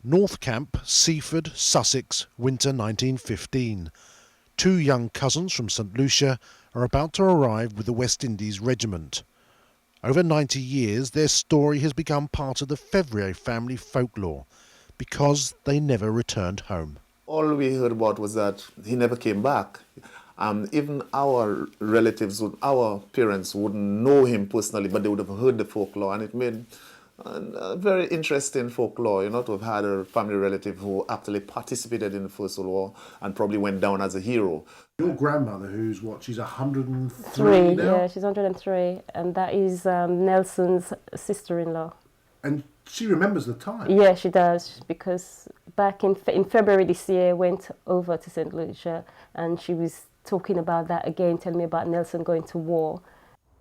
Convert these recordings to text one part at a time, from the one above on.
North Camp, Seaford, Sussex, winter 1915. Two young cousins from St Lucia are about to arrive with the West Indies Regiment. Over 90 years, their story has become part of the Fevrier family folklore because they never returned home. All we heard about was that he never came back. Even our relatives, our parents wouldn't know him personally, but they would have heard the folklore, and it made a very interesting folklore, to have had a family relative who actually participated in the First World War and probably went down as a hero. Your grandmother, who's what, she's 103 now? Yeah, she's 103, and that is Nelson's sister-in-law. And she remembers the time? Yeah, she does, because back in February this year, I went over to St Lucia, and she was talking about that again, telling me about Nelson going to war.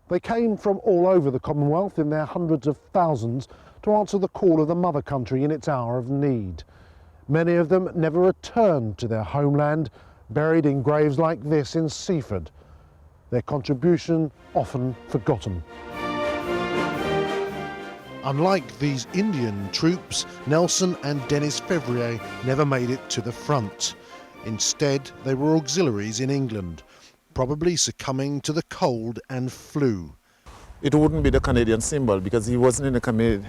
They came from all over the Commonwealth in their hundreds of thousands to answer the call of the mother country in its hour of need. Many of them never returned to their homeland, buried in graves like this in Seaford. Their contribution often forgotten. Unlike these Indian troops, Nelson and Dennis Fevrier never made it to the front. Instead, they were auxiliaries in England, probably succumbing to the cold and flu. It wouldn't be the Canadian symbol because he wasn't in the Canadian.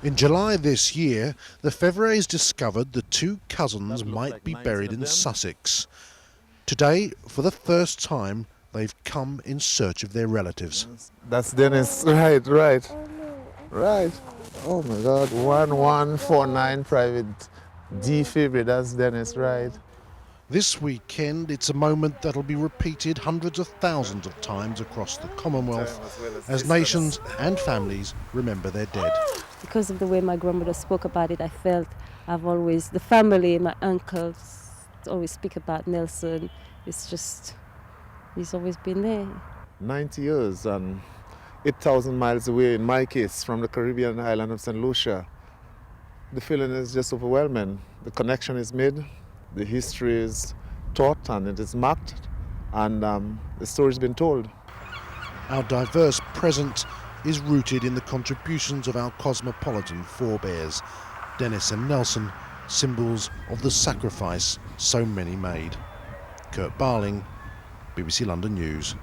In July this year, the Fevriers discovered the two cousins might be buried in Sussex. Today, for the first time, they've come in search of their relatives. That's Dennis, right. Oh my God, 1149 Private D Fevrier, that's Dennis, right. This weekend, it's a moment that'll be repeated hundreds of thousands of times across the Commonwealth as nations and families remember their dead. Because of the way my grandmother spoke about it, I felt the family, my uncles, always speak about Nelson. It's just, he's always been there. 90 years and 8,000 miles away, in my case, from the Caribbean island of St. Lucia. The feeling is just overwhelming. The connection is made, the history is taught and it is marked, and the story's been told. Our diverse present is rooted in the contributions of our cosmopolitan forebears, Dennis and Nelson, symbols of the sacrifice so many made. Kurt Barling, BBC London News.